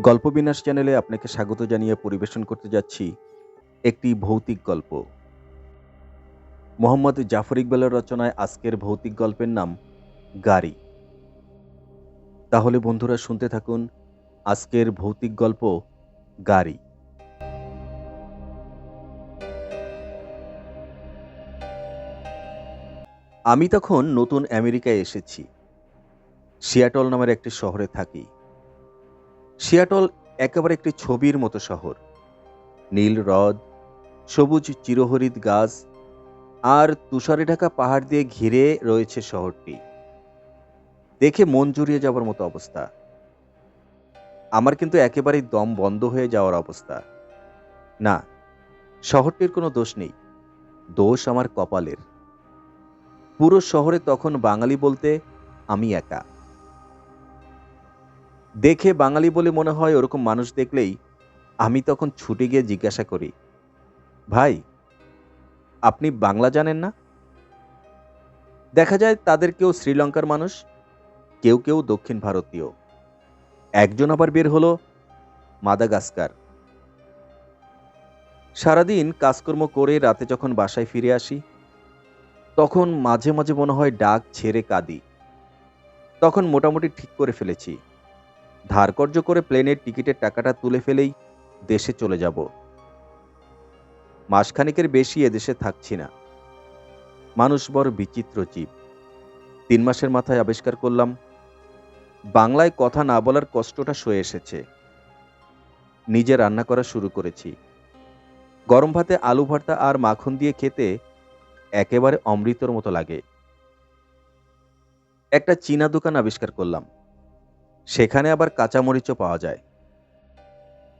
গল্পবিন্যাস চ্যানেলে আপনাকে স্বাগত জানিয়ে পরিবেশন করতে যাচ্ছি একটি ভৌতিক গল্প। মোহাম্মদ জাফর ইকবালের রচনায় আজকের ভৌতিক গল্পের নাম গাড়ি। তাহলে বন্ধুরা শুনতে থাকুন আজকের ভৌতিক গল্প গাড়ি। আমি তখন নতুন আমেরিকায় এসেছি। সিয়াটল নামের একটি শহরে থাকি। সিয়াটল একেবারে একটি ছবির মতো শহর। নীল হ্রদ, সবুজ চিরহরিৎ গাছ আর তুষারে ঢাকা পাহাড় দিয়ে ঘিরে রয়েছে শহরটি। দেখে মন জুড়িয়ে যাবার মতো অবস্থা। আমার কিন্তু একেবারেই দম বন্ধ হয়ে যাওয়ার অবস্থা। না, শহরটির কোনো দোষ নেই, দোষ আমার কপালের। পুরো শহরে তখন বাঙালি বলতে আমি একা। দেখে বাঙালি বলে মনে হয় ওরকম মানুষ দেখলেই আমি তখন ছুটে গিয়ে জিজ্ঞাসা করি, ভাই, আপনি বাংলা জানেন না? দেখা যায় তাদের কেউ শ্রীলঙ্কার মানুষ, কেউ কেউ দক্ষিণ ভারতীয়, একজন আবার বের হলো মাদাগাস্কার। সারাদিন কাজকর্ম করে রাতে যখন বাসায় ফিরে আসি, তখন মাঝে মাঝে মনে হয় ডাক ছেড়ে কাঁদি। তখন মোটামুটি ঠিক করে ফেলেছি, ধারকর্জ করে প্লেনের টিকিটের টাকাটা তুলে ফেলেই দেশে চলে যাব। মাসখানেকের বেশি এদেশে থাকছি না। মানুষ বড় বিচিত্র জীব। ৩ মাসের মাথায় আবিষ্কার করলাম বাংলায় কথা না বলার কষ্টটা সয়ে এসেছে। নিজে রান্না করা শুরু করেছি। গরম ভাতে আলু ভর্তা আর মাখন দিয়ে খেতে একেবারে অমৃতর মতো লাগে। একটা চীনা দোকান আবিষ্কার করলাম, সেখানে আবার কাঁচামরিচও পাওয়া যায়।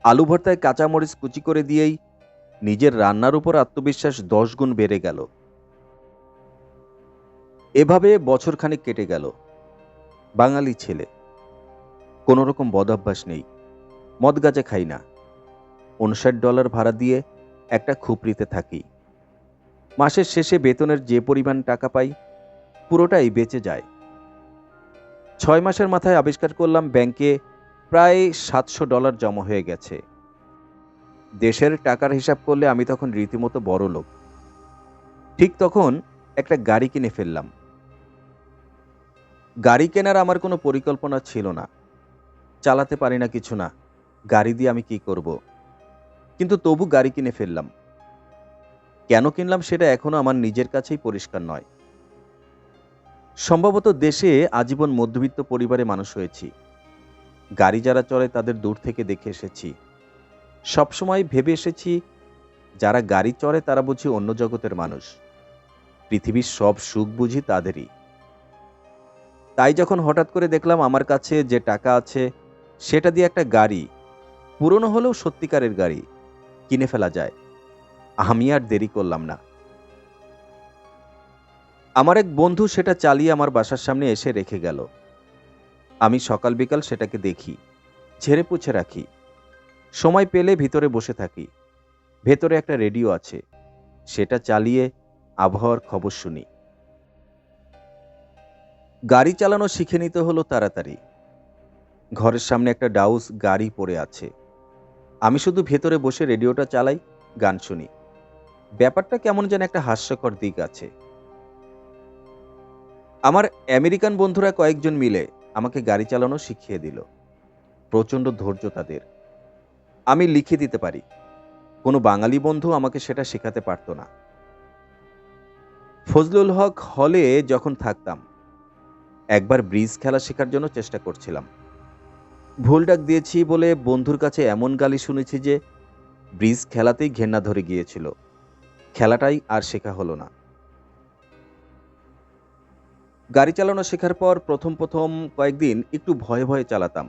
আলু ভর্তায় কাঁচামরিচ কুচি করে দিয়েই নিজের রান্নার উপর আত্মবিশ্বাস ১০ গুণ বেড়ে গেল। এভাবে বছরখানেক কেটে গেল। বাঙালি ছেলে, কোনো রকম বদঅভ্যাস নেই, মদ গাঁজা খাই না। $৫৯ ভাড়া দিয়ে একটা খুপরিতে থাকি। মাসের শেষে বেতনের যে পরিমাণ টাকা পাই পুরোটাই বেঁচে যায়। ৬ মাসের মাথায় আবিষ্কার করলাম ব্যাংকে প্রায় $৭০০ জমা হয়ে গেছে। দেশের টাকার হিসাব করলে আমি তখন রীতিমতো বড়লোক। ঠিক তখন একটা গাড়ি কিনে ফেললাম। গাড়ি কেনার আমার কোনো পরিকল্পনা ছিল না। চালাতে পারি না কিছু না, গাড়ি দিয়ে আমি কি করব? কিন্তু তবু গাড়ি কিনে ফেললাম। কেন কিনলাম সেটা এখনো আমার নিজের কাছেই পরিষ্কার নয়। সম্ভবত দেশে আজীবন মধ্যবিত্ত পরিবারে মানুষ হয়েছি। গাড়ি যারা চড়ে তাদের দূর থেকে দেখে এসেছি। সবসময় ভেবে এসেছি যারা গাড়ি চড়ে তারা বুঝি অন্য জগতের মানুষ। পৃথিবীর সব সুখ বুঝি তাদেরই। তাই যখন হঠাৎ করে দেখলাম আমার কাছে যে টাকা আছে সেটা দিয়ে একটা গাড়ি, পুরনো হলেও সত্যিকারের গাড়ি, কিনে ফেলা যায়, আমি আর দেরি করলাম না। আমার এক বন্ধু সেটা চালিয়ে আমার বাসার সামনে এসে রেখে গেল। আমি সকাল বিকাল সেটাকে দেখি, ঝেড়ে পুছে রাখি। সময় পেলে ভিতরে বসে থাকি। ভেতরে একটা রেডিও আছে, সেটা চালিয়ে আবহাওয়ার খবর শুনি। গাড়ি চালানো শিখে নিতে হলো তাড়াতাড়ি। ঘরের সামনে একটা ডাউস গাড়ি পড়ে আছে। আমি শুধু ভেতরে বসে রেডিওটা চালাই, গান শুনি। ব্যাপারটা কেমন যেন একটা হাস্যকর দিক আছে। আমার আমেরিকান বন্ধুরা কয়েকজন মিলে আমাকে গাড়ি চালানো শিখিয়ে দিল। প্রচণ্ড ধৈর্য তাদের। আমি লিখে দিতে পারি, কোনো বাঙালি বন্ধু আমাকে সেটা শেখাতে পারত না। ফজলুল হক হলে যখন থাকতাম, একবার ব্রিজ খেলা শেখার জন্য চেষ্টা করছিলাম। ভুল ডাক দিয়েছি বলে বন্ধুর কাছে এমন গালি শুনেছি যে ব্রিজ খেলাতেই ঘেন্না ধরে গিয়েছিল। খেলাটাই আর শেখা হলো না। গাড়ি চালানো শেখার পর প্রথম প্রথম কয়েকদিন একটু ভয়ে ভয়ে চালাতাম।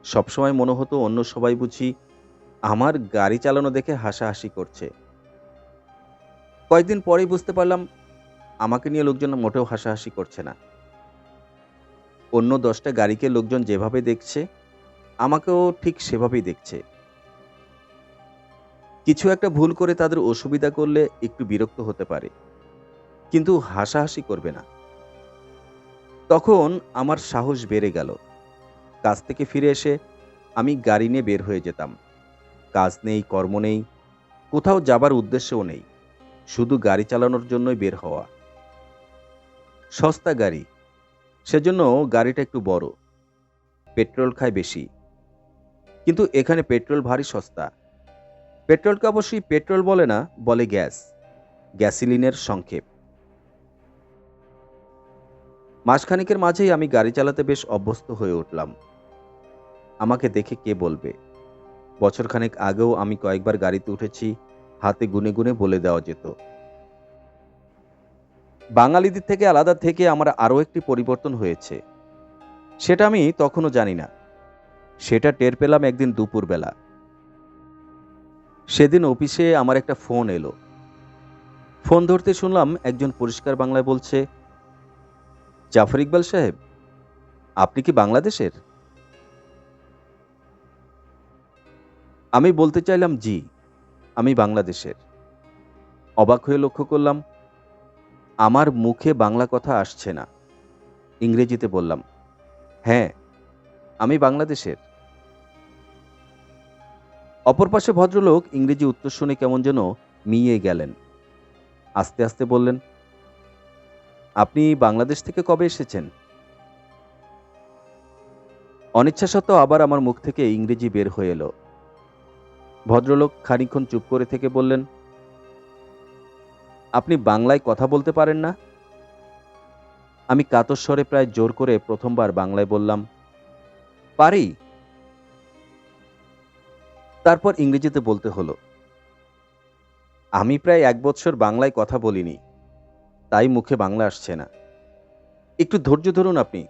সবসময় মনে হতো অন্য সবাই বুঝি আমার গাড়ি চালানো দেখে হাসাহাসি করছে। কয়েকদিন পরেই বুঝতে পারলাম আমাকে নিয়ে লোকজন মোটেও হাসাহাসি করছে না। অন্য 10টা গাড়িকে লোকজন যেভাবে দেখছে আমাকেও ঠিক সেভাবেই দেখছে। কিছু একটা ভুল করে তাদের অসুবিধা করলে একটু বিরক্ত হতে পারে, কিন্তু হাসাহাসি করবে না। তখন আমার সাহস বেড়ে গেল। কাজ থেকে ফিরে এসে আমি গাড়ি নিয়ে বের হয়ে যেতাম। কাজ নেই, কর্ম নেই, কোথাও যাবার উদ্দেশ্যও নেই, শুধু গাড়ি চালানোর জন্যই বের হওয়া। সস্তা গাড়ি, সেজন্য গাড়িটা একটু বড়, পেট্রোল খায় বেশি। কিন্তু এখানে পেট্রোল ভারী সস্তা। পেট্রোলকে অবশ্যই পেট্রোল বলে না, বলে গ্যাস, গ্যাসোলিনের সংক্ষেপ। মাসখানেকের মাঝেই আমি গাড়ি চালাতে বেশ অভ্যস্ত হয়ে উঠলাম। আমাকে দেখে কে বলবে? বছরখানেক আগেও আমি কয়েকবার গাড়িতে উঠেছি, হাতে গুনে গুনে বলে দেওয়া যেত। বাঙালিদের থেকে আলাদা থেকে আমার আরও একটি পরিবর্তন হয়েছে, সেটা আমি তখনও জানি না। সেটা টের পেলাম একদিন দুপুরবেলা। সেদিন অফিসে আমার একটা ফোন এলো। ফোন ধরতে শুনলাম একজন পরিষ্কার বাংলায় বলছে, জাফর ইকবাল সাহেব, আপনি কি বাংলাদেশের? আমি বলতে চাইলাম, জি, আমি বাংলাদেশের। অবাক হয়ে লক্ষ্য করলাম আমার মুখে বাংলা কথা আসছে না। ইংরেজিতে বললাম, হ্যাঁ, আমি বাংলাদেশের। অপর পাশে ভদ্রলোক ইংরেজি উত্তর শুনে কেমন যেন মিইয়ে গেলেন। আস্তে আস্তে বললেন, আপনি বাংলাদেশ থেকে কবে এসেছেন? অনিচ্ছা সত্ত্বেও আবার আমার মুখ থেকে ইংরেজি বের হয়ে এলো। ভদ্রলোক খানিকক্ষণ চুপ করে থেকে বললেন, আপনি বাংলায় কথা বলতে পারেন না? আমি কাতর স্বরে প্রায় জোর করে প্রথমবার বাংলায় বললাম, পারি। তারপর ইংরেজিতে বলতে হলো, আমি প্রায় 1 বছর বাংলায় কথা বলিনি, তাই মুখে বাংলা আসছে না। একটু ধৈর্য ধরুন আপনি,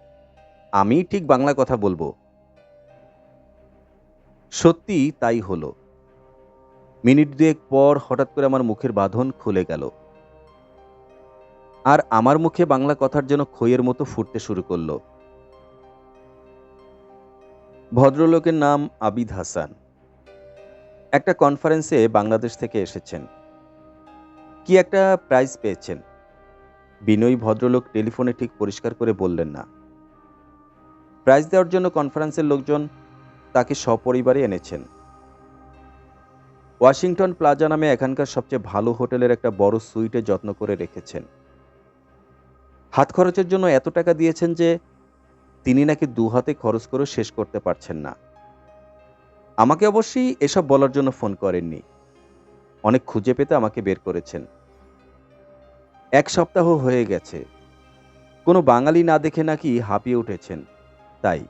আমি ঠিক বাংলা কথা বলবো। সত্যি তাই হলো। মিনিট দুয়েক পর হঠাৎ করে আমার মুখের বাঁধন খুলে গেল, আর আমার মুখে বাংলা কথার যেন খইয়ের মতো ফুটতে শুরু করলো। ভদ্রলোকের নাম আবিদ হাসান। একটা কনফারেন্সে বাংলাদেশ থেকে এসেছেন, কি একটা প্রাইজ পেয়েছেন। বিনয়ী ভদ্রলোক টেলিফোনে ঠিক পরিষ্কার করে বললেন না। প্রাইজ দেওয়ার জন্য কনফারেন্সের লোকজন তাকে সপরিবারে এনেছেন। ওয়াশিংটন প্লাজা নামে এখানকার সবচেয়ে ভালো হোটেলের একটা বড় সুইটে যত্ন করে রেখেছেন। হাত খরচের জন্য এত টাকা দিয়েছেন যে তিনি নাকি 2 হাতে খরচ করে শেষ করতে পারছেন না। আমাকে অবশ্যই এসব বলার জন্য ফোন করেননি, অনেক খুঁজে পেতে আমাকে বের করেছেন। 1 সপ্তাহ হয়ে গেছে, কোনো বাঙালি না দেখে নাকি হাঁপিয়ে উঠেছেন। তাই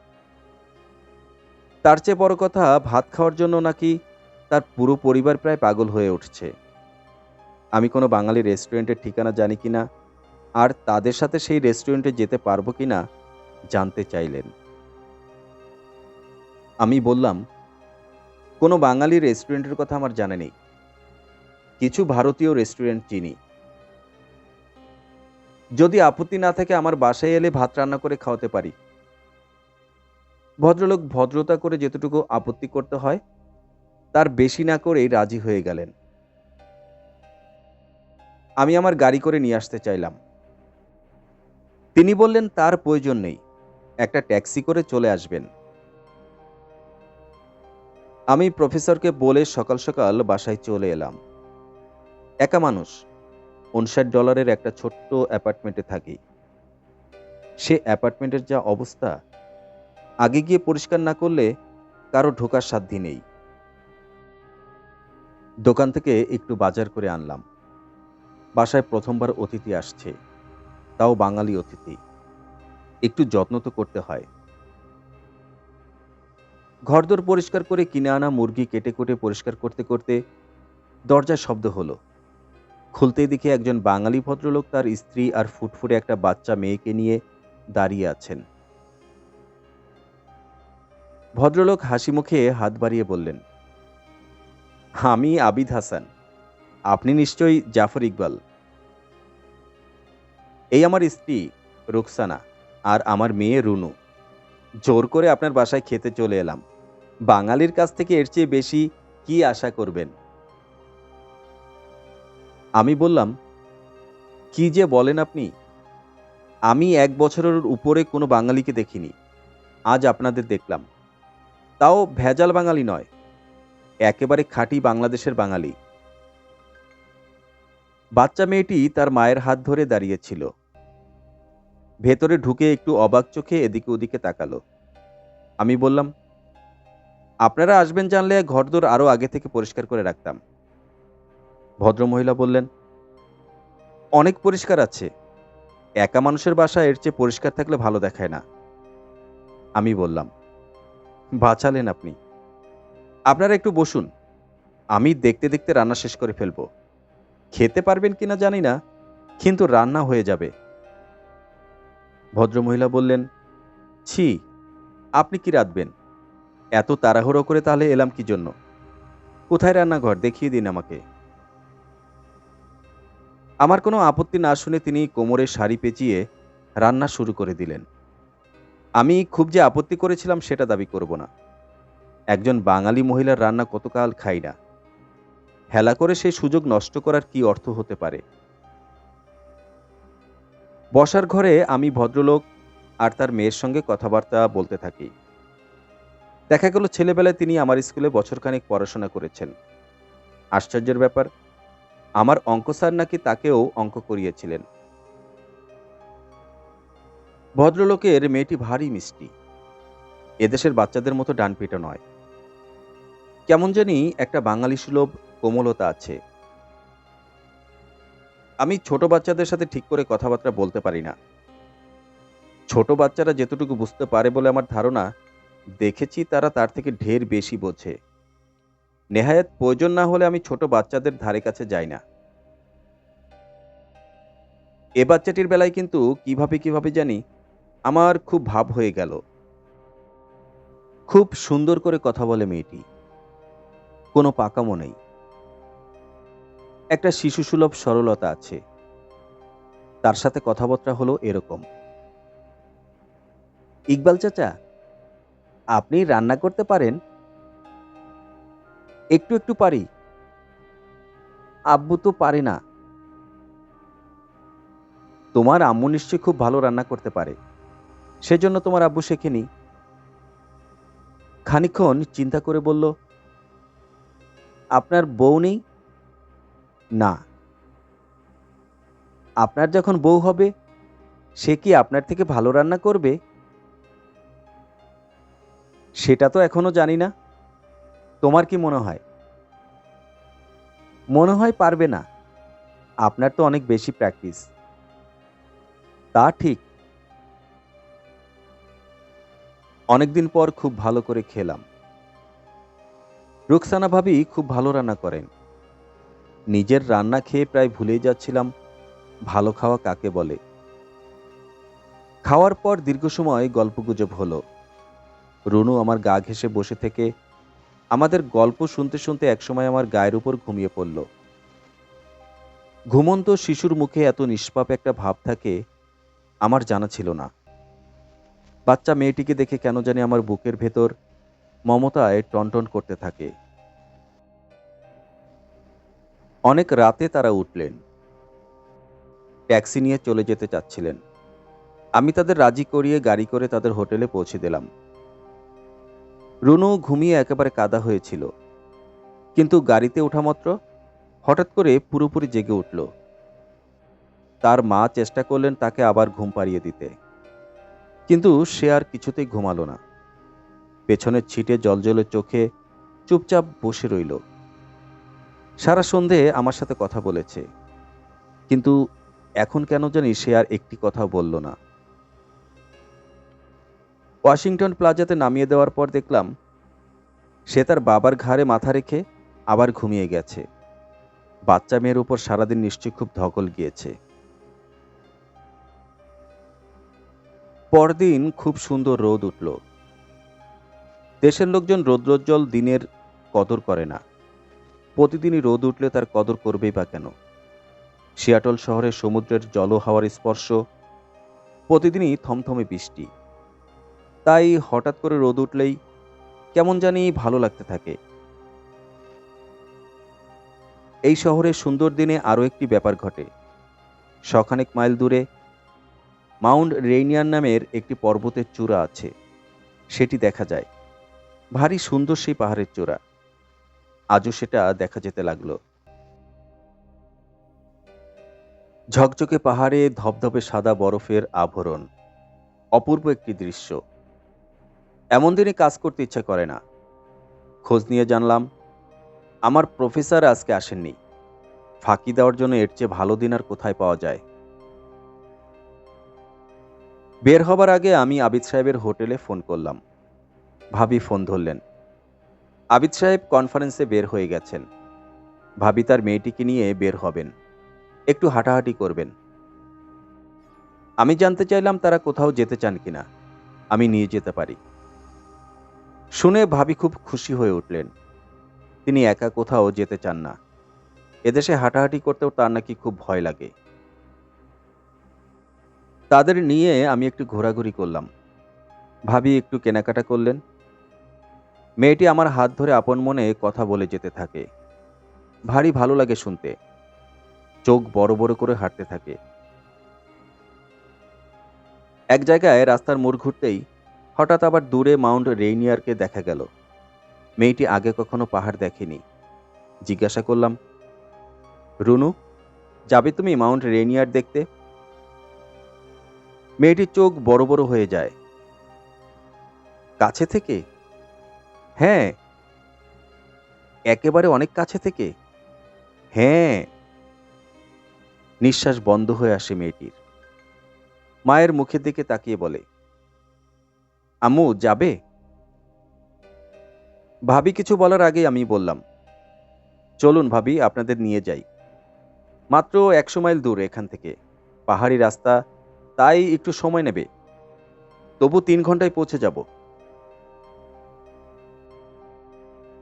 তার চেয়ে বড় কথা, ভাত খাওয়ার জন্য নাকি তার পুরো পরিবার প্রায় পাগল হয়ে উঠছে। আমি কোনো বাঙালি রেস্টুরেন্টের ঠিকানা জানি কিনা, আর তাদের সাথে সেই রেস্টুরেন্টে যেতে পারবো কিনা জানতে চাইলেন। আমি বললাম, কোনো বাঙালি রেস্টুরেন্টের কথা আমার জানা নেই, কিছু ভারতীয় রেস্টুরেন্ট চিনি। যদি আপত্তি না থাকে আমার বাসায় এলে ভাত রান্না করে খাওয়াতে পারি। ভদ্রলোক ভদ্রতা করে যেতটুকু আপত্তি করতে হয় তার বেশি না করেই রাজি হয়ে গেলেন। আমি আমার গাড়ি করে নিয়ে আসতে চাইলাম। তিনি বললেন তার প্রয়োজন নেই, একটা ট্যাক্সি করে চলে আসবেন। আমি প্রফেসরকে বলে সকাল সকাল বাসায় চলে এলাম। একা মানুষ, $59 একটা ছোট্ট অ্যাপার্টমেন্টে থাকি। সে অ্যাপার্টমেন্টের যা অবস্থা, আগে গিয়ে পরিষ্কার না করলে কারো ঢোকার সাধ্য নেই। দোকান থেকে একটু বাজার করে আনলাম। বাসায় প্রথমবার অতিথি আসছে, তাও বাঙালি অতিথি, একটু যত্ন তো করতে হয়। ঘরদোর পরিষ্কার করে কিনে আনা মুরগি কেটে কুটে পরিষ্কার করতে করতে দরজার শব্দ হলো। খুলতেই দেখি একজন বাঙালি ভদ্রলোক তার স্ত্রী আর ফুটফুটে একটা বাচ্চা মেয়েকে নিয়ে দাঁড়িয়ে আছেন। ভদ্রলোক হাসি মুখে হাত বাড়িয়ে বললেন, আমি আবিদ হাসান, আপনি নিশ্চয়ই জাফর ইকবাল। এই আমার স্ত্রী রুকসানা, আর আমার মেয়ে রুনু। জোর করে আপনার বাসায় খেতে চলে এলাম। বাঙালির কাছ থেকে এর চেয়ে বেশি কি আশা করবেন? আমি বললাম, কি যে বলেন আপনি, আমি 1 বছরের উপরে কোনো বাঙালিকে দেখিনি, আজ আপনাদের দেখলাম। তাও ভেজাল বাঙালি নয়, একেবারে খাঁটি বাংলাদেশের বাঙালি। বাচ্চা মেয়েটি তার মায়ের হাত ধরে দাঁড়িয়েছিল। ভেতরে ঢুকে একটু অবাক চোখে এদিকে ওদিকে তাকালো। আমি বললাম, আপনারা আসবেন জানলে ঘরদোর আরো আগে থেকে পরিষ্কার করে রাখতাম। ভদ্রমহিলা বললেন, অনেক পরিষ্কার আছে, একা মানুষের বাসা এর চেয়ে পরিষ্কার থাকলে ভালো দেখায় না। আমি বললাম, বাঁচালেন আপনি। আপনারা একটু বসুন, আমি দেখতে দেখতে রান্না শেষ করে ফেলব। খেতে পারবেন কিনা জানি না, কিন্তু রান্না হয়ে যাবে। ভদ্রমহিলা বললেন, ছি, আপনি কি রাঁধবেন? এত তাড়াহুড়ো করে তাহলে এলাম কি জন্য? কোথায় রান্নাঘর দেখিয়ে দিন আমাকে। আমার কোনো আপত্তি না শুনে তিনি কোমরে শাড়ি পেঁচিয়ে রান্না শুরু করে দিলেন। আমি খুব যে আপত্তি করেছিলাম সেটা দাবি করব না। একজন বাঙালি মহিলার রান্না কতকাল খাই না, হেলা করে সেই সুযোগ নষ্ট করার কি অর্থ হতে পারে? বসার ঘরে আমি ভদ্রলোক আর তার মেয়ের সঙ্গে কথাবার্তা বলতে থাকি। দেখা গেল ছেলেবেলায় তিনি আমার স্কুলে বছরখানেক পড়াশোনা করেছেন। আশ্চর্যের ব্যাপার, আমার অঙ্ক স্যার নাকি তাকেও অঙ্ক করিয়েছিলেন। ভদ্রলোকের মেয়েটি ভারী মিষ্টি, এদেশের বাচ্চাদের মতো ডানপিটে নয়। কেমন জানি একটা বাঙালি সুলভ কোমলতা আছে। আমি ছোট বাচ্চাদের সাথে ঠিক করে কথাবার্তা বলতে পারি না। ছোট বাচ্চারা যেতটুকু বুঝতে পারে বলে আমার ধারণা, দেখেছি তারা তার থেকে ঢের বেশি বোঝে। নেহায়েত প্রয়োজন না হলে আমি ছোট বাচ্চাদের ধারে কাছে যাই না। এ বাচ্চাটির বেলায় কিন্তু কিভাবে জানি আমার খুব ভাব হয়ে গেল। খুব সুন্দর করে কথা বলে মেয়েটি, কোনো পাকামো নেই, একটা শিশুসুলভ সরলতা আছে। তার সাথে কথাবার্তা হলো এরকম, ইকবাল চাচা, আপনি রান্না করতে পারেন? একটু একটু পারি, আব্বু তো পারে না। তোমার আম্মু নিশ্চয়ই খুব ভালো রান্না করতে পারে, সেজন্য তোমার আব্বু শেখেনি। খানিকক্ষণ চিন্তা করে বলল, আপনার বউ নেই? না। আপনার যখন বউ হবে, সে কি আপনার থেকে ভালো রান্না করবে? সেটা তো এখনো জানি না। তোমার কি মনে হয়? মনে হয় পারবে না, আপনার তো অনেক বেশি প্র্যাকটিস। তা ঠিক। অনেকদিন পর খুব ভালো করে খেলাম। রুকসানা ভাবি খুব ভালো রান্না করেন। নিজের রান্না খেয়ে প্রায় ভুলেই যাচ্ছিলাম ভালো খাওয়া কাকে বলে। খাওয়ার পর দীর্ঘ সময় গল্পগুজব হলো। রুনু আমার গা ঘেঁষে বসে থেকে আমাদের গল্প শুনতে শুনতে একসময় আমার গায়ের উপর ঘুমিয়ে পড়ল। ঘুমন্ত শিশুর মুখে এত নিষ্পাপ একটা ভাব থাকে আমার জানা ছিল না। বাচ্চা মেয়েটিকে দেখে কেন জানি আমার বুকের ভেতর মমতায় টনটন করতে থাকে। অনেক রাতে তারা উঠলেন, ট্যাক্সি নিয়ে চলে যেতে চাচ্ছিলেন। আমি তাদের রাজি করিয়ে গাড়ি করে তাদের হোটেলে পৌঁছে দিলাম। রুনু ঘুমিয়ে একেবারে কাদা হয়েছিল, কিন্তু গাড়িতে ওঠা মাত্র হঠাৎ করে পুরোপুরি জেগে উঠল। তার মা চেষ্টা করলেন তাকে আবার ঘুম পাড়িয়ে দিতে, কিন্তু সে আর কিছুতেই ঘুমালো না। পেছনের ছিটে জলজলে চোখে চুপচাপ বসে রইল। সারা সন্ধে আমার সাথে কথা বলেছে, কিন্তু এখন কেন জানি সে আর একটি কথাও বলল না। ওয়াশিংটন প্লাজাতে নামিয়ে দেওয়ার পর দেখলাম সে তার বাবার ঘাড়ে মাথা রেখে আবার ঘুমিয়ে গেছে। বাচ্চা মেয়ের উপর সারাদিন নিশ্চয়ই খুব ধকল গিয়েছে। পরদিন খুব সুন্দর রোদ উঠল। দেশের লোকজন রৌদ্রোজ্জ্বল দিনের কদর করে না, প্রতিদিনই রোদ উঠলে তার কদর করবেই বা কেন? সিয়াটল শহরে সমুদ্রের জল হাওয়ার স্পর্শ, প্রতিদিনই থমথমে বৃষ্টি। তাই হঠাৎ করে রোদ উঠলেই কেমন জানি ভালো লাগতে থাকে। এই শহরের সুন্দর দিনে আরও একটি ব্যাপার ঘটে। শখানেক মাইল দূরে মাউন্ট রেইনিয়ার নামের একটি পর্বতের চূড়া আছে, সেটি দেখা যায়। ভারী সুন্দর সেই পাহাড়ের চূড়া, আজও সেটা দেখা যেতে লাগলো। ঝকঝকে পাহাড়ে ধবধবে সাদা বরফের আভরণ, অপূর্ব একটি দৃশ্য। এমন দিনে কাজ করতে ইচ্ছা করে না। খোঁজ নিয়ে জানলাম আমার প্রফেসর আজকে আসেননি। ফাঁকি দেওয়ার জন্য এর চেয়ে ভালো দিন আর কোথায় পাওয়া যায়। বের হবার আগে আমি আবিদ সাহেবের হোটেলে ফোন করলাম। ভাবি ফোন ধরলেন। আবিদ সাহেব কনফারেন্সে বের হয়ে গেছেন। ভাবি তার মেয়েটিকে নিয়ে বের হবেন, একটু হাঁটাহাঁটি করবেন। আমি জানতে চাইলাম তারা কোথাও যেতে চান কিনা, আমি নিয়ে যেতে পারি। শুনে ভাবি খুব খুশি হয়ে উঠলেন। তিনি একা কোথাও যেতে চান না। এদেশে হাঁটাহাঁটি করতেও তার নাকি খুব ভয় লাগে। তাদের নিয়ে আমি একটু ঘোরাঘুরি করলাম। ভাবি একটু কেনাকাটা করলেন। মেয়েটি আমার হাত ধরে আপন মনে কথা বলে যেতে থাকে। ভারী ভালো লাগে শুনতে। চোখ বড় বড় করে হাঁটতে থাকে। এক জায়গায় রাস্তার মোড় ঘুরতেই হঠাৎ আবার দূরে মাউন্ট রেইনিয়ারকে দেখা গেল। মেয়েটি আগে কখনো পাহাড় দেখেনি। জিজ্ঞাসা করলাম, রুনু, যাবে তুমি মাউন্ট রেইনিয়ার দেখতে? মেয়েটির চোখ বড় বড় হয়ে যায়। কাছে থেকে? হ্যাঁ। একেবারে অনেক কাছে থেকে? হ্যাঁ। নিঃশ্বাস বন্ধ হয়ে আসে মেয়েটির। মায়ের মুখের দিকে তাকিয়ে বলে, আম্মু যাবে? ভাবি কিছু বলার আগেই আমি বললাম, চলুন ভাবি, আপনাদের নিয়ে যাই। মাত্র 100 মাইল দূর এখান থেকে, পাহাড়ি রাস্তা, তাই একটু সময় নেবে, তবু 3 ঘন্টায় পৌঁছে যাব।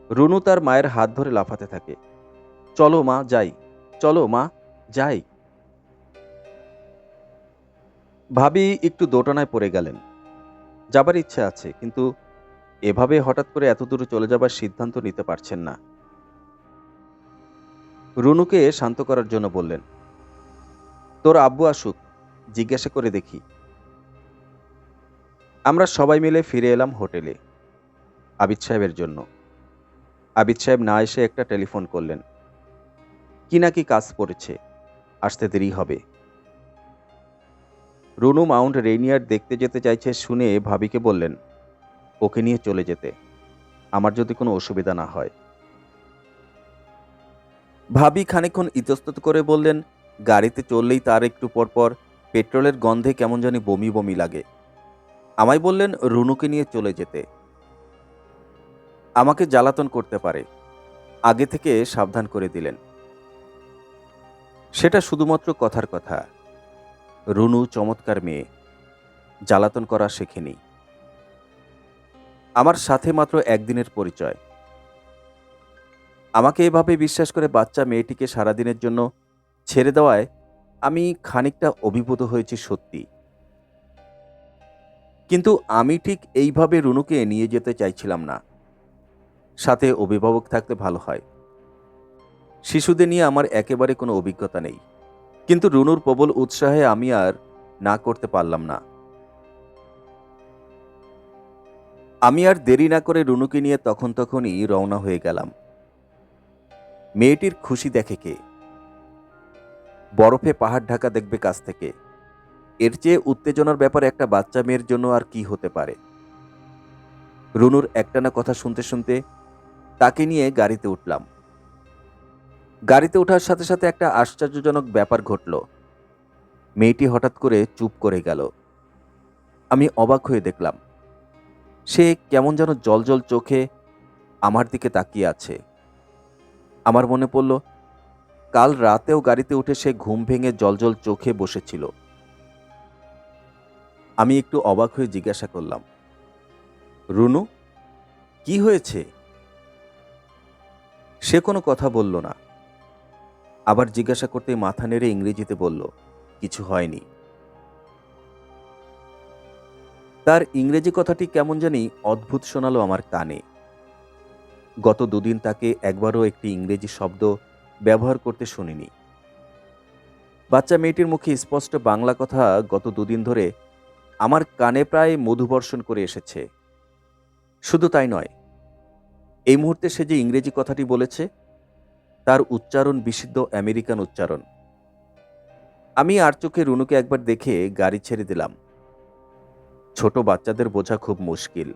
রুনু তার মায়ের হাত ধরে লাফাতে থাকে। চলো মা যাই, চলো মা যাই। ভাবি একটু দোটানায় পড়ে গেলেন। যাবার ইচ্ছে আছে, কিন্তু এভাবে হঠাৎ করে এত দূরে চলে যাবার সিদ্ধান্ত নিতে পারছেন না। রুনুকে শান্ত করার জন্য বললেন, তোর আব্বু আসুক, জিজ্ঞাসা করে দেখি। আমরা সবাই মিলে ফিরে এলাম হোটেলে, আবিদ সাহেবের জন্য। আবিদ সাহেব না এসে একটা টেলিফোন করলেন। কি নাকি কাজ পড়েছে, আসতে দেরি হবে। রুনু মাউন্ট রেইনিয়ার দেখতে যেতে চাইছে শুনে ভাবিকে বললেন, ওকে নিয়ে চলে যেতে, আমার যদি কোনো অসুবিধা না হয়। ভাবি খানিকক্ষণ ইতস্তত করে বললেন, গাড়িতে চললেই তার একটু পরপর পেট্রোলের গন্ধে কেমন জানি বমি বমি লাগে। আমায় বললেন রুনুকে নিয়ে চলে যেতে, আমাকে জ্বালাতন করতে পারে, আগে থেকে সাবধান করে দিলেন। সেটা শুধুমাত্র কথার কথা। রুনু চমৎকার মেয়ে, জ্বালাতন করা শেখেনি। আমার সাথে মাত্র একদিনের পরিচয়। আমাকে এভাবে বিশ্বাস করে বাচ্চা মেয়েটিকে সারাদিনের জন্য ছেড়ে দেওয়ায় আমি খানিকটা অভিভূত হয়েছি সত্যি। কিন্তু আমি ঠিক এইভাবে রুনুকে নিয়ে যেতে চাইছিলাম না। সাথে অভিভাবক থাকলে ভালো হয়। শিশুদের নিয়ে আমার একেবারে কোনো অভিজ্ঞতা নেই। কিন্তু রুনুর প্রবল উৎসাহে আমি আর না করতে পারলাম না। আমি আর দেরি না করে রুনুকে নিয়ে তখনই রওনা হয়ে গেলাম। মেয়েটির খুশি দেখে কে? বরফে পাহাড় ঢাকা দেখবে কাছ থেকে। এর চেয়ে উত্তেজনার ব্যাপার একটা বাচ্চা মেয়ের জন্য আর কি হতে পারে? রুনুর একটানা কথা শুনতে শুনতে তাকে নিয়ে গাড়িতে উঠলাম। গাড়িতে ওঠার সাথে সাথে একটা আশ্চর্যজনক ব্যাপার ঘটল। মেয়েটি হঠাৎ করে চুপ করে গেল। আমি অবাক হয়ে দেখলাম, সে কেমন যেন জ্বলজ্বল চোখে আমার দিকে তাকিয়ে আছে। আমার মনে পড়ল, কাল রাতেও গাড়িতে উঠে সে ঘুম ভেঙে জ্বলজ্বল চোখে বসেছিল। আমি একটু অবাক হয়ে জিজ্ঞাসা করলাম, রুনু, কি হয়েছে? সে কোনো কথা বলল না। আবার জিজ্ঞাসা করতে মাথা নেড়ে ইংরেজিতে বলল, কিছু হয়নি। তার ইংরেজি কথাটি কেমন জানি অদ্ভুত শোনালো আমার কানে। গত দুদিন তাকে একবারও একটি ইংরেজি শব্দ ব্যবহার করতে শুনিনি। বাচ্চা মেয়েটির মুখে স্পষ্ট বাংলা কথা গত দুদিন ধরে আমার কানে প্রায় মধুবর্ষণ করে এসেছে। শুধু তাই নয়, এই মুহূর্তে সে যে ইংরেজি কথাটি বলেছে তার উচ্চারণ বিশুদ্ধ আমেরিকান উচ্চারণ। আমি আর চোখে রুনুকে একবার দেখে গাড়ি ছেড়ে দিলাম। ছোট বাচ্চাদের বোঝা খুব মুশকিল।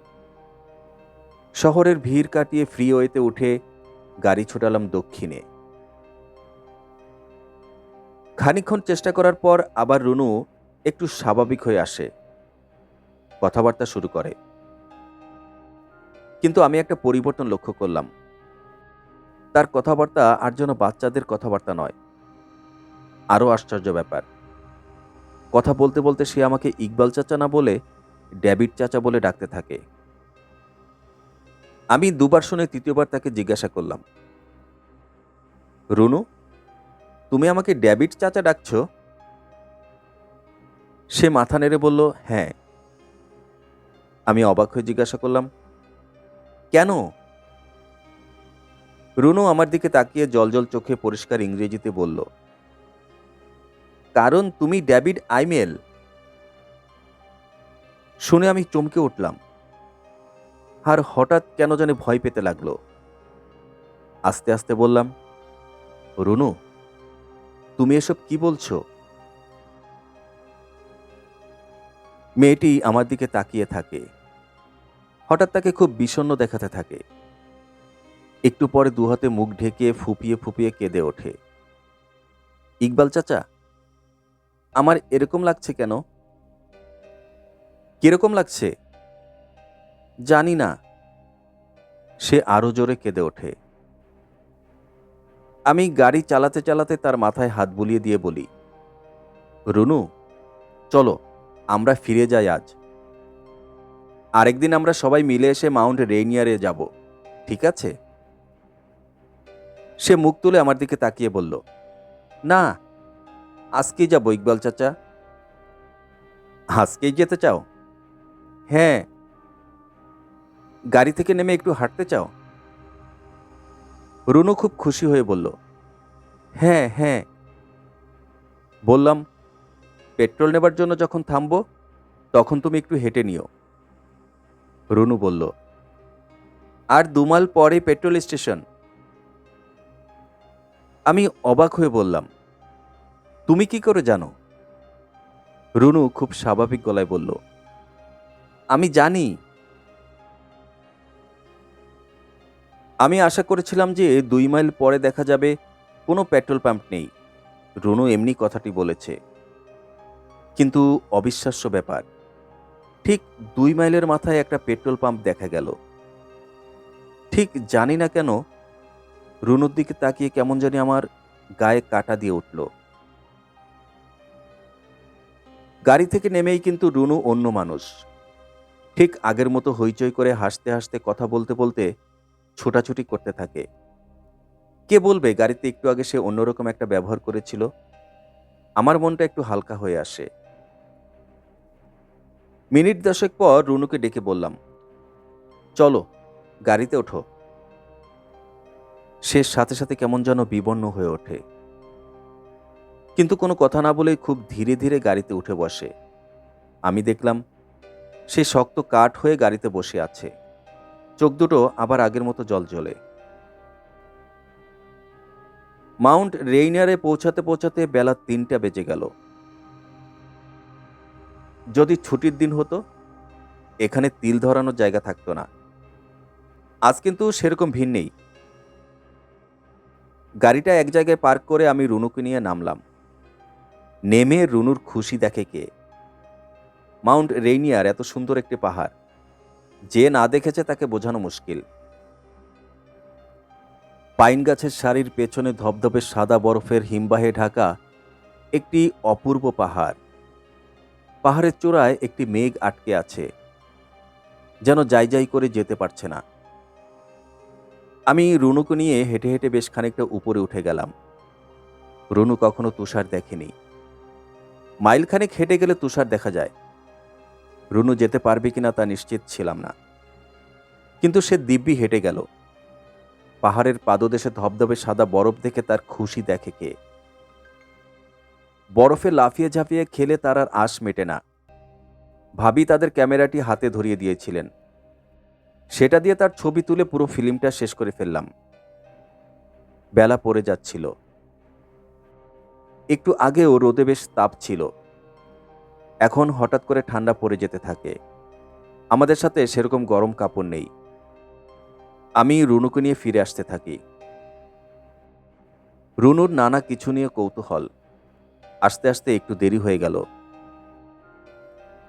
শহরের ভিড় কাটিয়ে ফ্রিওয়েতে উঠে গাড়ি ছোটালাম দক্ষিণে। খানিকক্ষণ চেষ্টা করার পর আবার রুনু একটু স্বাভাবিক হয়ে আসে, কথাবার্তা শুরু করে। কিন্তু আমি একটা পরিবর্তন লক্ষ্য করলাম। তার কথাবার্তা আর যেন বাচ্চাদের কথাবার্তা নয়। আরও আশ্চর্য ব্যাপার, কথা বলতে বলতে সে আমাকে ইকবাল চাচা না বলে ডেভিড চাচা বলে ডাকতে থাকে। আমি দুবার শুনে তৃতীয়বার তাকে জিজ্ঞাসা করলাম, রুনু, তুমি আমাকে ডেভিড চাচা ডাকছো? সে মাথা নেড়ে বলল, হ্যাঁ। আমি অবাক হয়ে জিজ্ঞাসা করলাম, কেন? রুনু আমার দিকে তাকিয়ে জলজল চোখে পরিষ্কার ইংরেজিতে বলল, কারণ তুমি ডেভিড আইমেল। শুনে আমি চমকে উঠলাম, আর হঠাৎ কেন জানি ভয় পেতে লাগলো। আস্তে আস্তে বললাম, রুনু, তুমি এসব কি বলছো? মেয়েটি আমার দিকে তাকিয়ে থাকে। হঠাৎ তাকে খুব বিষণ্ণ দেখাতে থাকে। একটু পরে দুহাতে মুখ ঢেকে ফুপিয়ে ফুপিয়ে কেঁদে ওঠে। ইকবাল চাচা, আমার এরকম লাগছে কেন? কিরকম লাগছে? জানি না। সে আরো জোরে কেঁদে ওঠে। আমি গাড়ি চালাতে চালাতে তার মাথায় হাত বুলিয়ে দিয়ে বলি, রুনু, চলো আমরা ফিরে যাই আজ। আরেকদিন আমরা সবাই মিলে এসে মাউন্ট রেইনিয়ারে যাব, ঠিক আছে? সে মুখ তুলে আমার দিকে তাকিয়ে বলল, না, আজকেই যাব ইকবাল চাচা। আজকেই যেতে চাও? হ্যাঁ। গাড়ি থেকে নেমে একটু হাঁটতে চাও? রুনু খুব খুশি হয়ে বলল, হ্যাঁ হ্যাঁ। বললাম, পেট্রোল নেবার জন্য যখন থামবো তখন তুমি একটু হেঁটে নিও। রুনু বলল, আর 2 মাইল পরে পেট্রোল স্টেশন। আমি অবাক হয়ে বললাম, তুমি কি করে জানো? রুনু খুব স্বাভাবিক গলায় বলল, আমি জানি। আমি আশা করেছিলাম যে 2 মাইল পরে দেখা যাবে কোনো পেট্রোল পাম্প নেই। রুনু এমনি কথাটি বলেছে, কিন্তু অবিশ্বাস্য ব্যাপার, ঠিক 2 মাইলের মাথায় একটা পেট্রোল পাম্প দেখা গেল। ঠিক জানি না কেন রুনুর দিকে তাকিয়ে কেমন জানি আমার গায়ে কাঁটা দিয়ে উঠল। গাড়ি থেকে নেমেই কিন্তু রুনু অন্য মানুষ। ঠিক আগের মতো হইচই করে হাসতে হাসতে কথা বলতে বলতে ছোটাছুটি করতে থাকে। কে বলবে গাড়িতে একটু আগে সে অন্যরকম একটা ব্যবহার করেছিল? আমার মনটা একটু হালকা হয়ে আসে। মিনিট 10 পর রুনুকে ডেকে বললাম, চলো গাড়িতে ওঠো। সে সাথে সাথে কেমন যেন বিবর্ণ হয়ে ওঠে, কিন্তু কোনো কথা না বলেই খুব ধীরে ধীরে গাড়িতে উঠে বসে। আমি দেখলাম সে শক্ত কাঠ হয়ে গাড়িতে বসে আছে। চোখ দুটো আবার আগের মতো জ্বলজ্বলে। মাউন্ট রেইনারে পৌঁছাতে পৌঁছাতে বেলা 3টা বেজে গেল। যদি ছুটির দিন হতো এখানে তিল ধরানোর জায়গা থাকতো না। আজ কিন্তু সেরকম ভিড় নেই। গাড়িটা এক জায়গায় পার্ক করে আমি রুনুকে নিয়ে নামলাম। নেমে রুনুর খুশি দেখে কে! মাউন্ট রেইনিয়ার এত সুন্দর একটি পাহাড়, যে না দেখেছে তাকে বোঝানো মুশকিল। পাইন গাছের সারির পেছনে ধবধবে সাদা বরফের হিমবাহে ঢাকা একটি অপূর্ব পাহাড়। পাহাড়ের চূড়ায় একটি মেঘ আটকে আছে, যেন যাই যাই করে যেতে পারছে না। আমি রুনুকে নিয়ে হেঁটে হেঁটে বেশ খানিকটা উপরে উঠে গেলাম। রুনু কখনো তুষার দেখেনি। মাইলখানেক হেঁটে গেলে তুষার দেখা যায়। রুনু যেতে পারবে কিনা তা নিশ্চিত ছিলাম না, কিন্তু সে দিব্যি হেঁটে গেল। পাহাড়ের পাদদেশে ধবধবে সাদা বরফ দেখে তার খুশি দেখে কে! বরফে লাফিয়ে ঝাঁপিয়ে খেলে তার আর আশ মেটে না। ভাবি তাদের ক্যামেরাটি হাতে ধরিয়ে দিয়েছিলেন। সেটা দিয়ে তার ছবি তুলে পুরো ফিল্মটা শেষ করে ফেললাম। বেলা পড়ে যাচ্ছিল। একটু আগেও রোদে বেশ তাপ ছিল। এখন হঠাৎ করে ঠান্ডা পড়ে যেতে থাকে। আমাদের সাথে সেরকম গরম কাপড় নেই। আমি রুনুকে নিয়ে ফিরে আসতে থাকি। রুনুর নানা কিছু নিয়ে কৌতূহল। আসতে আসতে একটু দেরি হয়ে গেল।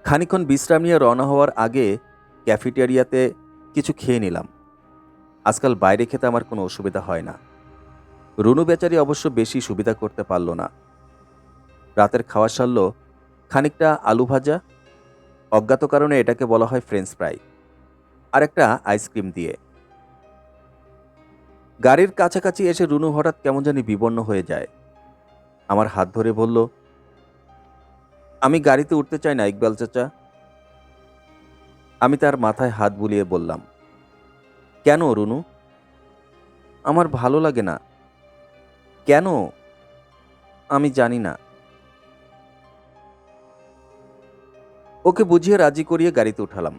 খানিকক্ষণ বিশ্রাম নিয়ে রওনা হওয়ার আগে ক্যাফেটেরিয়াতে কিছু খেয়ে নিলাম। আজকাল বাইরে খেতে আমার কোনো অসুবিধা হয় না। রুনু বেচারি অবশ্য বেশি সুবিধা করতে পারল না। রাতের খাওয়া সারল খানিকটা আলু ভাজা, অজ্ঞাত কারণে এটাকে বলা হয় ফ্রেঞ্চ ফ্রাই, আর একটা আইসক্রিম দিয়ে। গাড়ির কাছাকাছি এসে রুনু হঠাৎ কেমন জানি বিবর্ণ হয়ে যায়। আমার হাত ধরে বলল, আমি গাড়িতে উঠতে চাই না ইকবাল চাচা। আমি তার মাথায় হাত বুলিয়ে বললাম, কেন রুনু? আমার ভালো লাগে না। কেন? আমি জানি না। ওকে বুঝিয়ে রাজি করিয়ে গাড়িতে উঠালাম।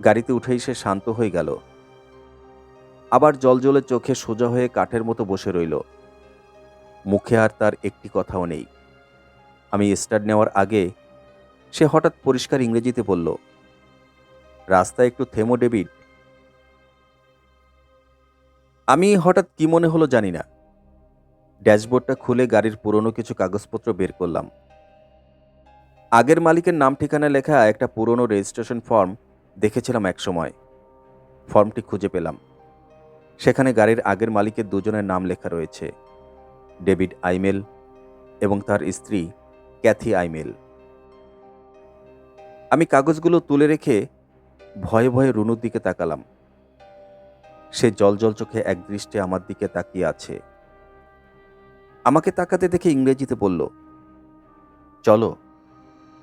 গাড়িতে উঠেই সে শান্ত হয়ে গেল। আবার জলজলে চোখে সোজা হয়ে কাঠের মতো বসে রইল। মুখে আর তার একটি কথাও নেই। আমি স্টার্ট নেওয়ার আগে সে হঠাৎ পরিষ্কার ইংরেজিতে বলল, রাস্তায় একটু থেমো ডেভিড। আমি হঠাৎ কি মনে হলো জানি না, ড্যাশবোর্ডটা খুলে গাড়ির পুরনো কিছু কাগজপত্র বের করলাম। আগের মালিকের নাম ঠিকানা লেখা একটা পুরনো রেজিস্ট্রেশন ফর্ম দেখেছিলাম একসময়। ফর্মটি খুঁজে পেলাম। সেখানে গাড়ির আগের মালিকের দুজনের নাম লেখা রয়েছে, ডেভিড আইমেল এবং তার স্ত্রী ক্যাথি আইমেল। আমি কাগজগুলো তুলে রেখে ভয়ে ভয়ে রুনুর দিকে তাকালাম। সে জলজল চোখে একদৃষ্টে আমার দিকে তাকিয়ে আছে। আমাকে তাকাতে দেখে ইংরেজিতে বলল, চলো,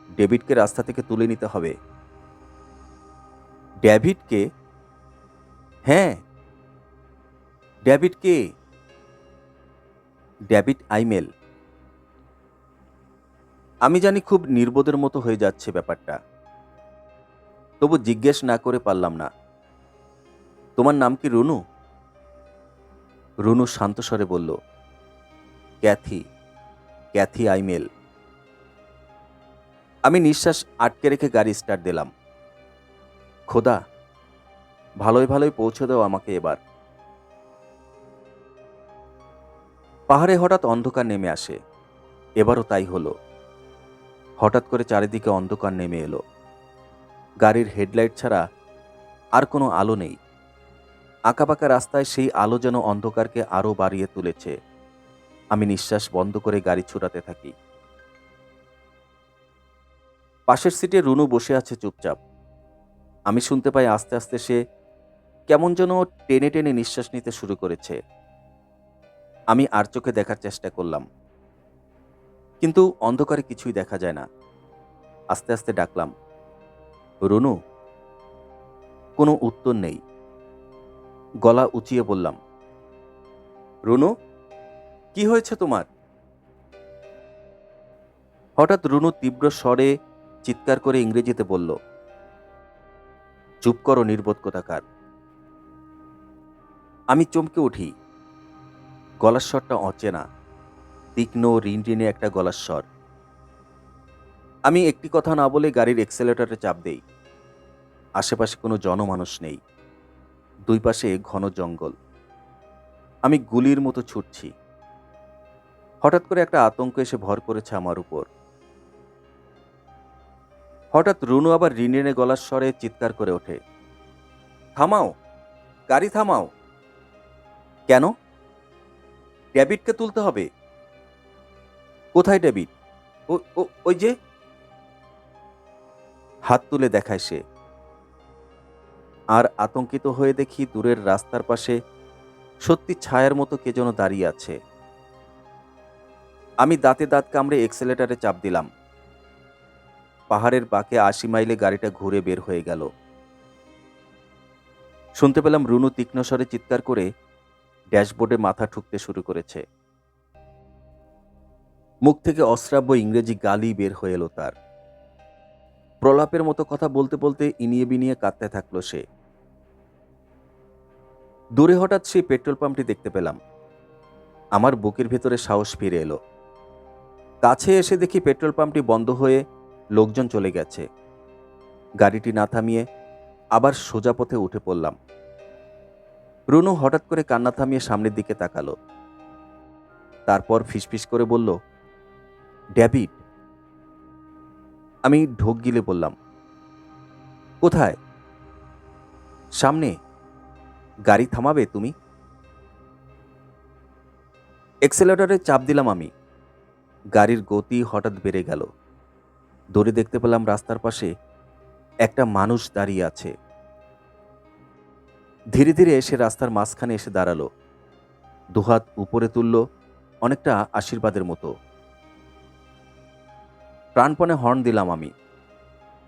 ডেভিডকে রাস্তা থেকে তুলে নিতে হবে। ডেভিডকে? হ্যাঁ। ডেভিড কে? ডেভিড আইমেল। আমি জানি খুব নির্বোধের মতো হয়ে যাচ্ছে ব্যাপারটা, তবু জিজ্ঞেস না করে পারলাম না, তোমার নাম কি রুনু? রুনু শান্ত স্বরে বলল, ক্যাথি, ক্যাথি আইমেল। আমি নিঃশ্বাস আটকে রেখে গাড়ি স্টার্ট দিলাম। খোদা, ভালোই ভালোই পৌঁছে দাও আমাকে এবার। পাহাড়ে হঠাৎ অন্ধকার নেমে আসে। এবারও তাই হলো। হঠাৎ করে চারিদিকে অন্ধকার নেমে এলো। গাড়ির হেডলাইট ছাড়া আর কোনো আলো নেই। আঁকাবাঁকা রাস্তায় সেই আলো যেন অন্ধকারকে আরও বাড়িয়ে তুলেছে। আমি নিঃশ্বাস বন্ধ করে গাড়ি ছুটাতে থাকি। পাশের সিটে রুনু বসে আছে চুপচাপ। আমি শুনতে পাই আস্তে আস্তে সে কেমন যেন টেনে টেনে নিঃশ্বাস নিতে শুরু করেছে। আমি আর চোখে দেখার চেষ্টা করলাম, কিন্তু অন্ধকারে কিছুই দেখা যায় না। আস্তে আস্তে ডাকলাম, রুনু। কোনো উত্তর নেই। গলা উঁচিয়ে বললাম, রুনু, কি হয়েছে তোমার? হঠাৎ রুনু তীব্র স্বরে চিৎকার করে ইংরেজিতে বলল, চুপ করো নির্বোধ কোথাকার। আমি চমকে উঠি। গলার স্বরটা অচেনা, তীক্ষ্ণ রিনরিনে একটা গলার স্বর। আমি একটি কথা না বলে গাড়ির এক্সেলেটরে চাপ দেই। আশেপাশে কোনো জনমানুষ নেই। দুই পাশে ঘন জঙ্গল। আমি গুলির মতো ছুটছি। হঠাৎ করে একটা আতঙ্ক এসে ভর করেছে আমার উপর। হঠাৎ রুনু আবার রিনরিনে গলার স্বরে চিৎকার করে ওঠে, থামাও, গাড়ি থামাও। কেন? ডেভিডকে তুলতে হবে। কোথায় ডেভিড? ওই যে। হাত তুলে দেখায় সে। আর আতঙ্কিত হয়ে দেখি দূরের রাস্তার পাশে সত্যি ছায়ার মতো কে যেন দাঁড়িয়ে আছে। আমি দাঁতে দাঁত কামড়ে এক্সেলেটারে চাপ দিলাম। পাহাড়ের বাঁকে ৮০ মাইলে গাড়িটা ঘুরে বের হয়ে গেল। শুনতে পেলাম রুনু তীক্ষ্ণ স্বরে চিৎকার করে ড্যাশবোর্ডে মাথা ঠুকতে শুরু করেছে। মুখ থেকে অশ্রাব্য ইংরেজি গালি বের হয়ে এলো তার। প্রলাপের মতো কথা বলতে বলতে ইনিয়ে বিনিয়ে কাঁদতে থাকলো সে। দূরে হঠাৎ সেই পেট্রোল পাম্পটি দেখতে পেলাম। আমার বুকের ভেতরে সাহস ফিরে এলো। কাছে এসে দেখি পেট্রোল পাম্পটি বন্ধ হয়ে লোকজন চলে গেছে। গাড়িটি না থামিয়ে আবার সোজা পথে উঠে পড়লাম। রুনু হঠাৎ করে কান্না থামিয়ে সামনের দিকে তাকালো। তারপর ফিসফিস করে বলল, ডেভিড। আমি ঢোক গিলে বললাম, কোথায়? সামনে। গাড়ি থামাবে তুমি? এক্সেলেটরে চাপ দিলাম আমি। গাড়ির গতি হঠাৎ বেড়ে গেল। দৌড়ে দেখতে পেলাম রাস্তার পাশে একটা মানুষ দাঁড়িয়ে আছে। ধীরে ধীরে সে রাস্তার মাঝখানে এসে দাঁড়ালো। দুহাত উপরে তুলল, অনেকটা আশীর্বাদের মতো। প্রাণপণে হর্ন দিলাম আমি,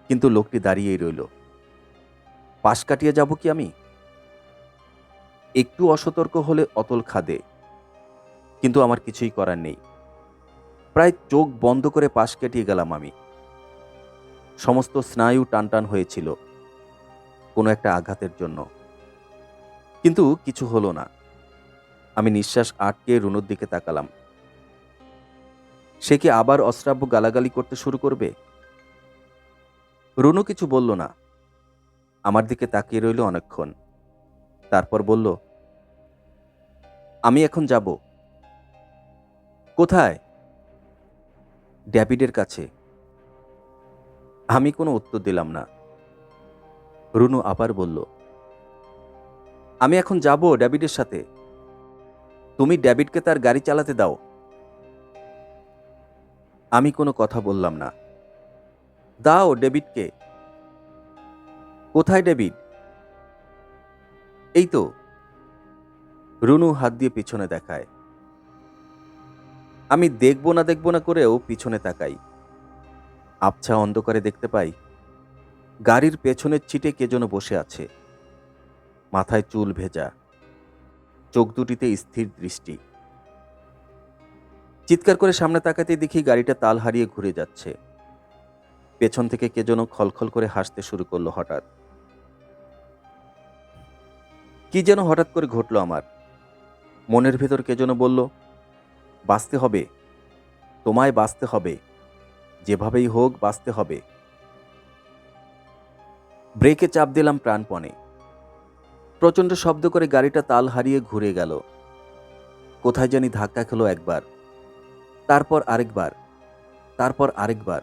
কিন্তু লোকটি দাঁড়িয়েই রইল। পাশ কাটিয়ে যাব কি আমি? একটু অসতর্ক হলে অতল খাদে, কিন্তু আমার কিছুই করার নেই। প্রায় চোখ বন্ধ করে পাশ কাটিয়ে গেলাম আমি। সমস্ত স্নায়ু টানটান হয়েছিল কোনো একটা আঘাতের জন্য, কিন্তু কিছু হলো না। আমি নিঃশ্বাস আটকে রুনুর দিকে তাকালাম। সে কি আবার অশ্রাব্য গালাগালি করতে শুরু করবে? রুনু কিছু বলল না, আমার দিকে তাকিয়ে রইল অনেকক্ষণ। তারপর বলল, আমি এখন যাব। কোথায়? ডেভিডের কাছে। আমি কোনো উত্তর দিলাম না। রুনু আবার বলল, আমি এখন যাব ডেভিডের সাথে। তুমি ডেভিডকে তার গাড়ি চালাতে দাও। আমি কোনো কথা বললাম না। দাও ডেভিডকে। কোথায় ডেভিড? এই তো। রুনু হাত দিয়ে পিছনে দেখায়। আমি দেখব না করেও পিছনে তাকাই। আবছা অন্ধকারে দেখতে পাই গাড়ির পেছনের সিটে কে যেন বসে আছে। মাথায় চুল ভেজা, চোখ দুটিতে স্থির দৃষ্টি। চিৎকার করে সামনে তাকাতে দেখি গাড়িটা তাল হারিয়ে ঘুরে যাচ্ছে। পেছন থেকে কে যেন খলখল করে হাসতে শুরু করলো হঠাৎ। কি যেন হঠাৎ করে ঘটল আমার মনের ভেতর। কে যেন বলল, বাঁচতে হবে, তোমায় বাঁচতে হবে, যেভাবেই হোক বাঁচতে হবে। ব্রেকে চাপ দিলাম প্রাণপণে। প্রচণ্ড শব্দ করে গাড়িটা তাল হারিয়ে ঘুরে গেল। কোথায় জানি ধাক্কা খেলো একবার, তারপর আরেকবার, তারপর আরেকবার।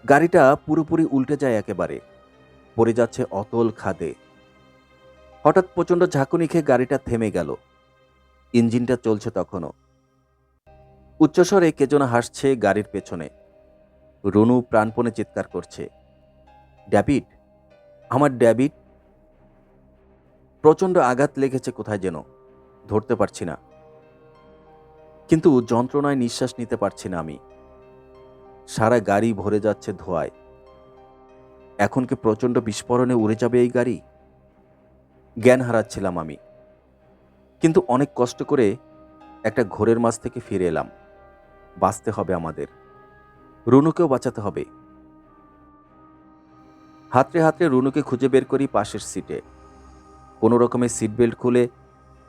গাড়িটা পুরোপুরি উল্টে যায় একেবারে, পড়ে যাচ্ছে অতল খাদে। হঠাৎ প্রচণ্ড ঝাঁকুনি খেয়ে গাড়িটা থেমে গেল। ইঞ্জিনটা চলছে তখনও। উচ্চস্বরে কে যেন হাসছে গাড়ির পেছনে। রুনু প্রাণপণে চিৎকার করছে, ডেভিড, আমার ডেভিড। প্রচণ্ড আঘাত লেগেছে কোথায় যেন, ধরতে পারছি না, কিন্তু যন্ত্রণায় নিঃশ্বাস নিতে পারছি না আমি। সারা গাড়ি ভরে যাচ্ছে ধোঁয়ায়। এখন কি প্রচণ্ড বিস্ফোরণে উড়ে যাবে এই গাড়ি? জ্ঞান হারাচ্ছিলাম আমি, কিন্তু অনেক কষ্ট করে একটা ঘোরের মাঝ থেকে ফিরে এলাম। বাঁচতে হবে আমাদের, রুনুকেও বাঁচাতে হবে। হাতড়ে হাতড়ে রুনুকে খুঁজে বের করি পাশের সিটে। কোনো রকমের সিট বেল্ট খুলে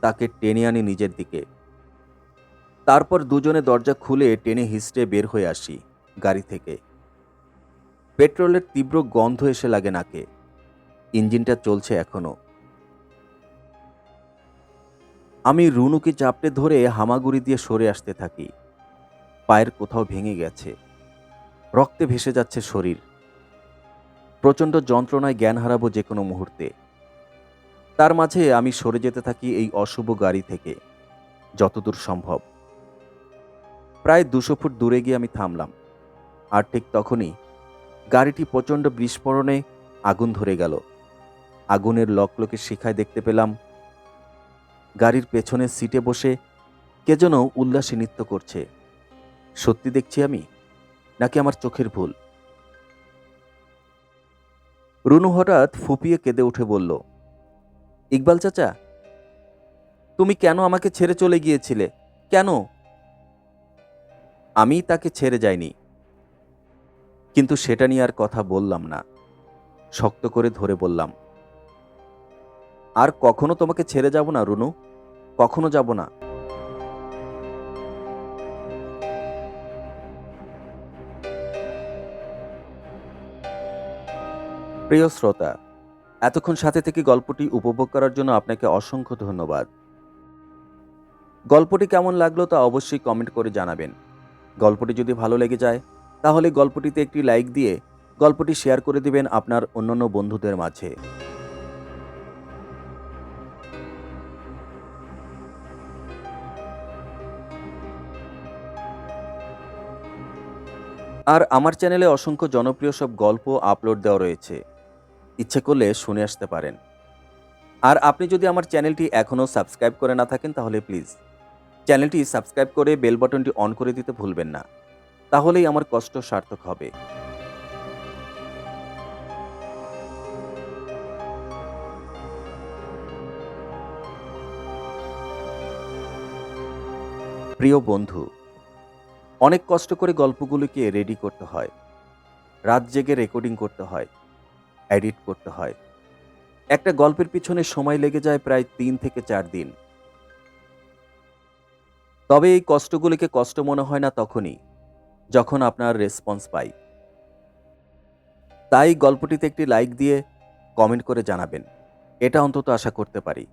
তাকে টেনে আনি নিজের দিকে। তারপর দুজনে দরজা খুলে টেনে হিঁচড়ে বের হয়ে আসি গাড়ি থেকে। পেট্রোলের তীব্র গন্ধ এসে লাগে নাকে। ইঞ্জিনটা চলছে এখনো। আমি রুনুকে চাপটে ধরে হামাগুড়ি দিয়ে সরে আসতে থাকি। পায়ের কোথাও ভেঙে গেছে, রক্তে ভেসে যাচ্ছে শরীর। প্রচণ্ড যন্ত্রণায় জ্ঞান হারাবো যে কোনো মুহূর্তে। তার মাঝে আমি সরে যেতে থাকি এই অশুভ গাড়ি থেকে যতদূর সম্ভব। প্রায় 200 ফুট দূরে গিয়ে আমি থামলাম। আর ঠিক তখনই গাড়িটি প্রচণ্ড বিস্ফোরণে আগুন ধরে গেল। আগুনের লকলকে শিখায় দেখতে পেলাম গাড়ির পেছনের সিটে বসে কে যেন উল্লাসে নৃত্য করছে। সত্যি দেখছি আমি, নাকি আমার চোখের ভুল? রুনু হঠাৎ ফুপিয়ে কেঁদে উঠে বলল, ইকবাল চাচা, তুমি কেন আমাকে ছেড়ে চলে গিয়েছিলে? কেন? আমি তাকে ছেড়ে যাইনি, কিন্তু সেটা নিয়ে আর কথা বললাম না। শক্ত করে ধরে বললাম, আর কখনো তোমাকে ছেড়ে যাব না রুনু, কখনো যাব না। প্রিয় শ্রোতা, এতক্ষণ সাথে থেকে গল্পটি উপভোগ করার জন্য আপনাকে অসংখ্য ধন্যবাদ। গল্পটি কেমন লাগলো তা অবশ্যই কমেন্ট করে জানাবেন। গল্পটি যদি ভালো লেগে যায় তাহলে গল্পটিতে একটি লাইক দিয়ে গল্পটি শেয়ার করে দিবেন আপনার অন্যান্য বন্ধুদের মাঝে। আর আমার চ্যানেলে অসংখ্য জনপ্রিয় সব গল্প আপলোড দেওয়া রয়েছে, ইচ্ছে করলে শুনে আসতে পারেন। আর আপনি যদি আমার চ্যানেলটি এখনও সাবস্ক্রাইব করে না থাকেন তাহলে প্লিজ চ্যানেলটি সাবস্ক্রাইব করে বেল বাটনটি অন করে দিতে ভুলবেন না, তাহলেই আমার কষ্ট সার্থক হবে। প্রিয় বন্ধু, অনেক কষ্ট করে গল্পগুলোকে রেডি করতে হয়, রাত জেগে রেকর্ডিং করতে হয়, এডিট করতে হয়। একটা গল্পের পিছনে সময় লেগে যায় প্রায় ৩ থেকে ৪ দিন। তবে এই কষ্টগুলিকে কষ্ট মনে হয় না তখনই যখন আপনার রেসপন্স পাই। তাই গল্পটিতে একটি লাইক দিয়ে কমেন্ট করে জানাবেন, এটা অন্তত আশা করতে পারি।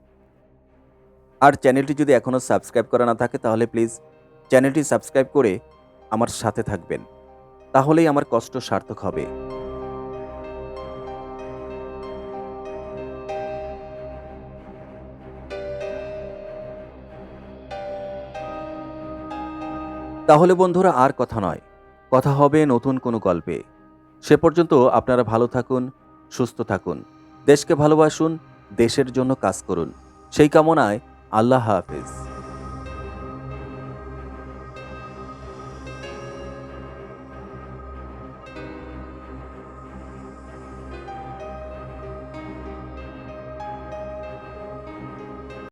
আর চ্যানেলটি যদি এখনও সাবস্ক্রাইব করা না থাকে তাহলে প্লিজ চ্যানেলটি সাবস্ক্রাইব করে আমার সাথে থাকবেন, তাহলেই আমার কষ্ট সার্থক হবে। তাহলে বন্ধুরা আর কথা নয়, কথা হবে নতুন কোনো গল্পে। সে পর্যন্ত আপনারা ভালো থাকুন, সুস্থ থাকুন, দেশকে ভালোবাসুন, দেশের জন্য কাজ করুন। সেই কামনায় আল্লাহ হাফেজ।